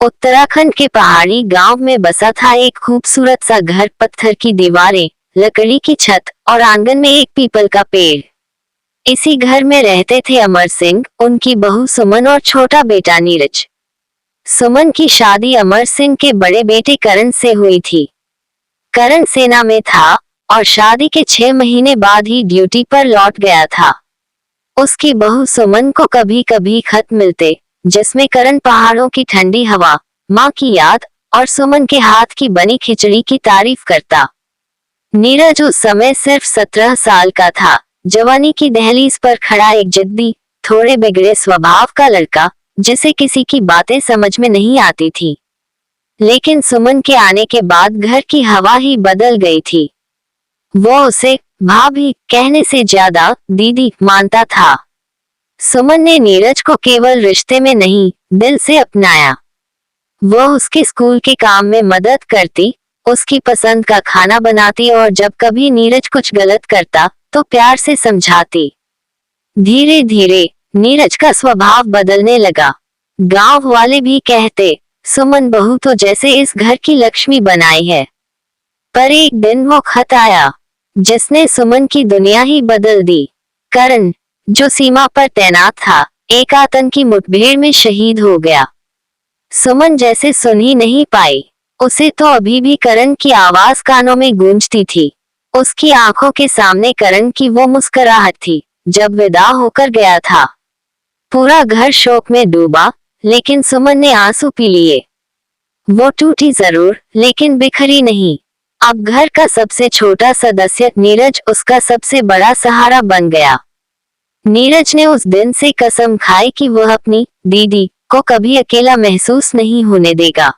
उत्तराखंड के पहाड़ी गांव में बसा था एक खूबसूरत सा घर। पत्थर की दीवारें, लकड़ी की छत और आंगन में एक पीपल का पेड़। इसी घर में रहते थे अमर सिंह, उनकी बहू सुमन और छोटा बेटा नीरज। सुमन की शादी अमर सिंह के बड़े बेटे करण से हुई थी। करण सेना में था और शादी के 6 महीने बाद ही ड्यूटी पर लौट गया था। उसकी बहू सुमन को कभी कभी खत मिलते, जिसमें करण पहाड़ों की ठंडी हवा, माँ की याद और सुमन के हाथ की बनी खिचड़ी की तारीफ करता। नीरज उस समय सिर्फ 17 साल का था, जवानी की दहलीज पर खड़ा एक जिद्दी, थोड़े बिगड़े स्वभाव का लड़का, जिसे किसी की बातें समझ में नहीं आती थी। लेकिन सुमन के आने के बाद घर की हवा ही बदल गई थी। वो उसे भाभी कहने से ज्यादा दीदी मानता था। सुमन ने नीरज को केवल रिश्ते में नहीं, दिल से अपनाया। वो उसके स्कूल के काम में मदद करती, उसकी पसंद का खाना बनाती और जब कभी नीरज कुछ गलत करता तो प्यार से समझाती। धीरे धीरे नीरज का स्वभाव बदलने लगा। गांव वाले भी कहते, सुमन बहू तो जैसे इस घर की लक्ष्मी बनाई है। पर एक दिन वो खत आया, जिसने सुमन की दुनिया ही बदल दी। करण, जो सीमा पर तैनात था, एक आतंकी मुठभेड़ में शहीद हो गया। सुमन जैसे सुन ही नहीं पाई। उसे तो अभी भी करण की आवाज कानों में गूंजती थी। उसकी आंखों के सामने करण की वो मुस्कुराहट थी, जब विदा होकर गया था। पूरा घर शोक में डूबा, लेकिन सुमन ने आंसू पी लिए। वो टूटी जरूर, लेकिन बिखरी नहीं। अब घर का सबसे छोटा सदस्य नीरज उसका सबसे बड़ा सहारा बन गया। नीरज ने उस दिन से कसम खाई कि वह अपनी दीदी को कभी अकेला महसूस नहीं होने देगा।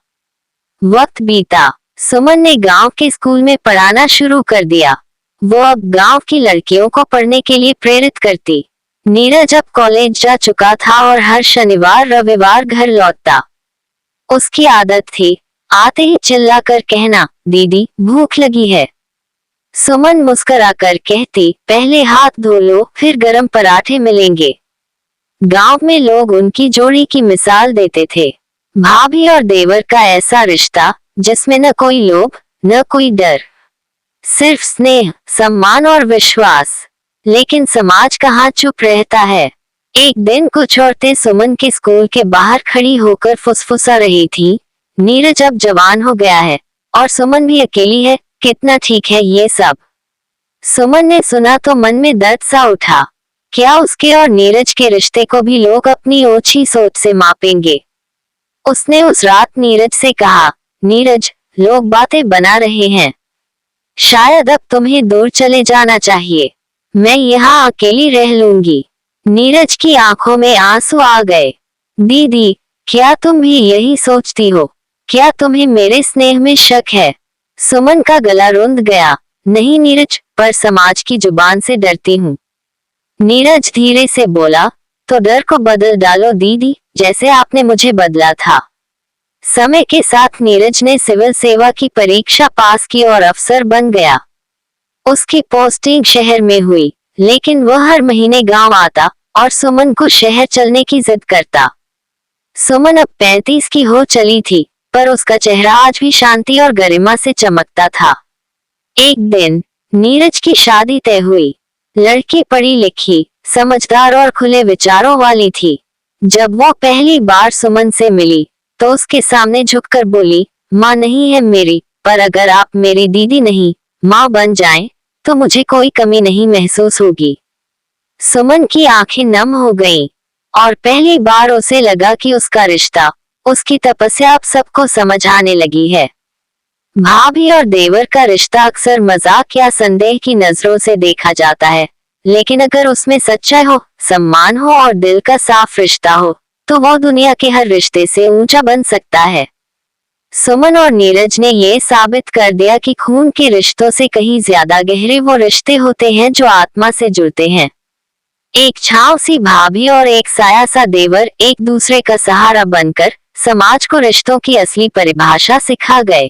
वक्त बीता, सुमन ने गांव के स्कूल में पढ़ाना शुरू कर दिया। वो अब गांव की लड़कियों को पढ़ने के लिए प्रेरित करती। नीरज अब कॉलेज जा चुका था और हर शनिवार रविवार घर लौटता। उसकी आदत थी आते ही चिल्लाकर कहना, दीदी भूख लगी है। सुमन मुस्कुराकर कहती, पहले हाथ धो लो, फिर गरम पराठे मिलेंगे। गांव में लोग उनकी जोड़ी की मिसाल देते थे। भाभी और देवर का ऐसा रिश्ता, जिसमें न कोई लोभ, न कोई डर, सिर्फ स्नेह, सम्मान और विश्वास। लेकिन समाज कहाँ चुप रहता है। एक दिन कुछ औरतें सुमन के स्कूल के बाहर खड़ी होकर फुसफुसा रही थी, नीरज अब जवान हो गया है और सुमन भी अकेली है, कितना ठीक है ये सब। सुमन ने सुना तो मन में दर्द सा उठा। क्या उसके और नीरज के रिश्ते को भी लोग अपनी ओछी सोच से मापेंगे? उसने उस रात नीरज से कहा, नीरज, लोग बातें बना रहे हैं। शायद अब तुम्हें दूर चले जाना चाहिए। मैं यहाँ अकेली रह लूंगी। नीरज की आंखों में आंसू आ गए। दीदी, क्या तुम भी यही सोचती हो? क्या तुम्हें मेरे स्नेह में शक है? सुमन का गला रुंध गया। नहीं नीरज, पर समाज की जुबान से डरती हूँ। नीरज धीरे से बोला, तो डर को बदल डालो दीदी, जैसे आपने मुझे बदला था। समय के साथ नीरज ने सिविल सेवा की परीक्षा पास की और अफसर बन गया। उसकी पोस्टिंग शहर में हुई, लेकिन वह हर महीने गांव आता और सुमन को शहर चलने की जिद करता। सुमन अब 35 की हो चली थी, पर उसका चेहरा आज भी शांति और गरिमा से चमकता था। एक दिन नीरज की शादी तय हुई। लड़की पढ़ी लिखी, समझदार और खुले विचारों वाली थी। जब वो पहली बार सुमन से मिली, तो उसके सामने झुककर बोली, माँ नहीं है मेरी, पर अगर आप मेरी दीदी नहीं, माँ बन जाएं, तो मुझे कोई कमी नहीं महसूस होगी। सुमन की आंखें नम हो गईं, और पहली बार उसे लगा कि उसका रिश्ता, उसकी तपस्या अब सबको समझ आने लगी है। भाभी और देवर का रिश्ता अक्सर मजाक या संदेह की नजरों से देखा जाता है, लेकिन अगर उसमें सच्चाई हो, सम्मान हो और दिल का साफ रिश्ता हो, तो वो दुनिया के हर रिश्ते से ऊंचा बन सकता है। सुमन और नीरज ने ये साबित कर दिया कि खून के रिश्तों से कहीं ज्यादा गहरे वो रिश्ते होते हैं जो आत्मा से जुड़ते हैं। एक छांव सी भाभी और एक साया सा देवर एक दूसरे का सहारा बनकर समाज को रिश्तों की असली परिभाषा सिखा गए।